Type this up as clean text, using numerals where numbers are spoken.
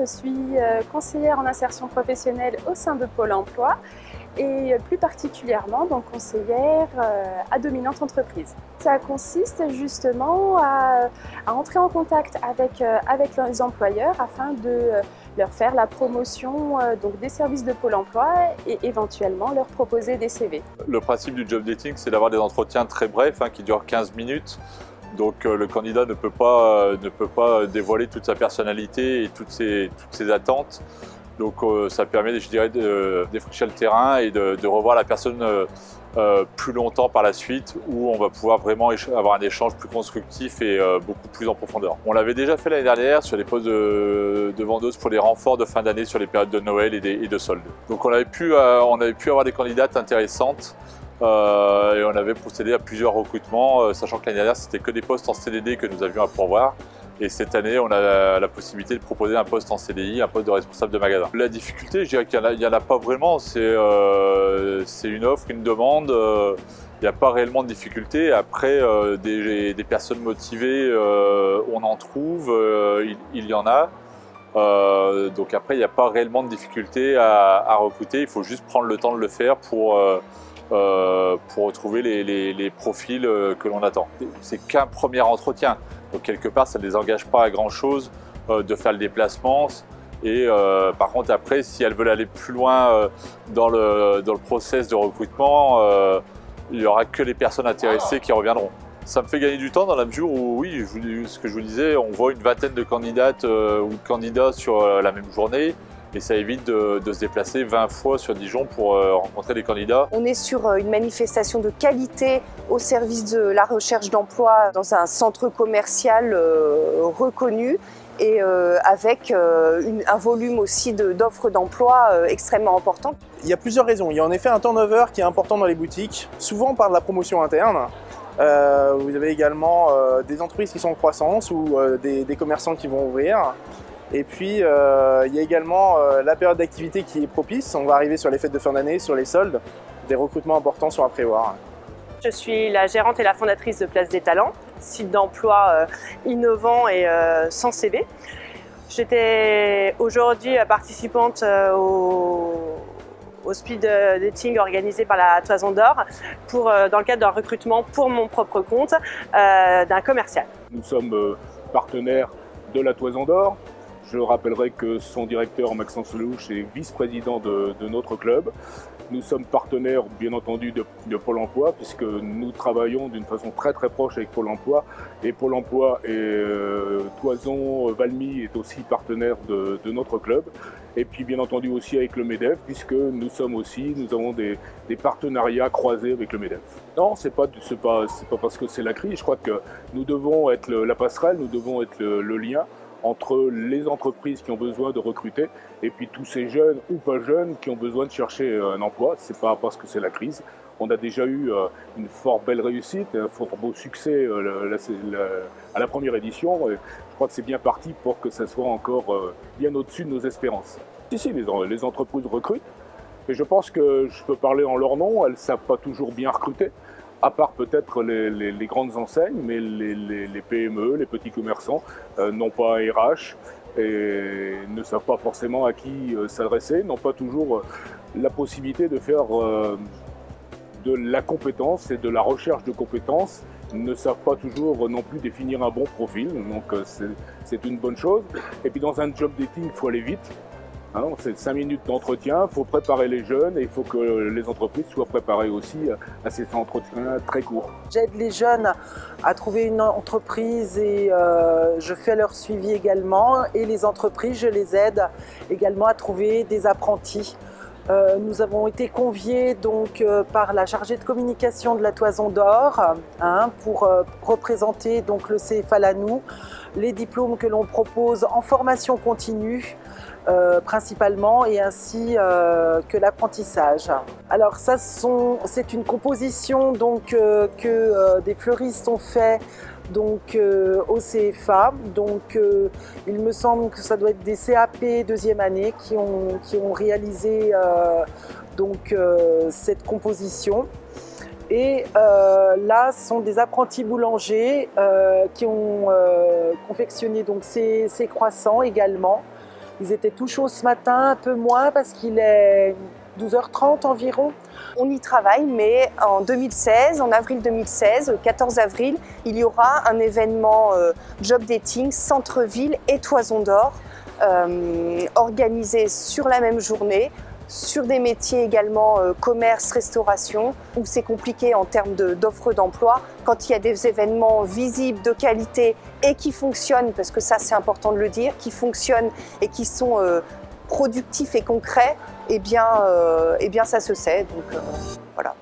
je suis conseillère en insertion professionnelle au sein de Pôle emploi et plus particulièrement donc conseillère à dominante entreprise. Ça consiste justement à entrer en contact avec les employeurs afin de leur faire la promotion donc des services de Pôle emploi et éventuellement leur proposer des CV. Le principe du job dating, c'est d'avoir des entretiens très brefs qui durent 15 minutes. Donc le candidat ne peut pas dévoiler toute sa personnalité et toutes ses attentes. Donc ça permet, je dirais, de défricher le terrain et de revoir la personne plus longtemps par la suite, où on va pouvoir vraiment avoir un échange plus constructif et beaucoup plus en profondeur. On l'avait déjà fait l'année dernière sur les postes de vendeuses pour les renforts de fin d'année sur les périodes de Noël et de soldes. Donc on avait pu avoir des candidates intéressantes. Et on avait procédé à plusieurs recrutements, sachant que l'année dernière c'était que des postes en CDD que nous avions à pourvoir. Et cette année, on a la possibilité de proposer un poste en CDI, un poste de responsable de magasin. La difficulté, je dirais qu'il n'y en a pas vraiment. C'est une offre, une demande. Il n'y a pas réellement de difficulté. Après, des personnes motivées, on en trouve, il y en a. Donc après, il n'y a pas réellement de difficulté à recruter. Il faut juste prendre le temps de le faire pour retrouver les profils que l'on attend. C'est qu'un premier entretien. Donc quelque part, ça ne les engage pas à grand chose de faire le déplacement. Et par contre, après, si elles veulent aller plus loin dans le process de recrutement, il n'y aura que les personnes intéressées qui reviendront. Ça me fait gagner du temps dans la mesure où, oui, ce que je vous disais, on voit une vingtaine de candidates ou de candidats sur la même journée. Et ça évite de se déplacer 20 fois sur Dijon pour rencontrer des candidats. On est sur une manifestation de qualité au service de la recherche d'emploi dans un centre commercial reconnu et avec un volume aussi d'offres d'emploi extrêmement important. Il y a plusieurs raisons. Il y a en effet un turnover qui est important dans les boutiques. Souvent on parle de la promotion interne. Vous avez également des entreprises qui sont en croissance ou des commerçants qui vont ouvrir. Et puis, il y a également la période d'activité qui est propice. On va arriver sur les fêtes de fin d'année, sur les soldes. Des recrutements importants sont à prévoir. Je suis la gérante et la fondatrice de Place des Talents, site d'emploi innovant et sans CV. J'étais aujourd'hui participante au speed dating organisé par la Toison d'Or dans le cadre d'un recrutement pour mon propre compte d'un commercial. Nous sommes partenaires de la Toison d'Or. Je rappellerai que son directeur, Maxence Lelouch, est vice-président de notre club. Nous sommes partenaires, bien entendu, de Pôle emploi, puisque nous travaillons d'une façon très proche avec Pôle emploi. Et Pôle emploi et Toison Valmy est aussi partenaire de notre club. Et puis, bien entendu, aussi avec le MEDEF, puisque nous avons des partenariats croisés avec le MEDEF. Non, c'est pas parce que c'est la crise. Je crois que nous devons être la passerelle, nous devons être le lien entre les entreprises qui ont besoin de recruter et puis tous ces jeunes ou pas jeunes qui ont besoin de chercher un emploi. C'est pas parce que c'est la crise. On a déjà eu une fort belle réussite, un fort beau succès à la première édition. Je crois que c'est bien parti pour que ça soit encore bien au-dessus de nos espérances. Si, les entreprises recrutent, et je pense que je peux parler en leur nom, elles ne savent pas toujours bien recruter. À part peut-être les grandes enseignes, mais les PME, les petits commerçants n'ont pas un RH et ne savent pas forcément à qui s'adresser, n'ont pas toujours la possibilité de faire de la compétence et de la recherche de compétences, ne savent pas toujours non plus définir un bon profil, donc c'est une bonne chose. Et puis dans un job dating, il faut aller vite. C'est 5 minutes d'entretien, il faut préparer les jeunes et il faut que les entreprises soient préparées aussi à ces entretiens très courts. J'aide les jeunes à trouver une entreprise et je fais leur suivi également. Et les entreprises, je les aide également à trouver des apprentis. Nous avons été conviés donc par la chargée de communication de la Toison d'Or pour représenter donc le CFA Lannou, les diplômes que l'on propose en formation continue principalement et ainsi que l'apprentissage. Alors ça c'est une composition donc que des fleuristes ont fait donc au CFA. Donc il me semble que ça doit être des CAP deuxième année qui ont réalisé donc cette composition. Et là, ce sont des apprentis boulangers qui ont confectionné donc ces croissants également. Ils étaient tout chauds ce matin, un peu moins parce qu'il est 12h30 environ. On y travaille, mais en 2016, en avril 2016, le 14 avril, il y aura un événement job dating centre-ville et Toison d'Or organisé sur la même journée, sur des métiers également commerce, restauration, où c'est compliqué en termes d'offres d'emploi. Quand il y a des événements visibles, de qualité et qui fonctionnent, parce que ça c'est important de le dire, qui fonctionnent et qui sont productifs et concrets, eh bien ça se sait. Donc voilà.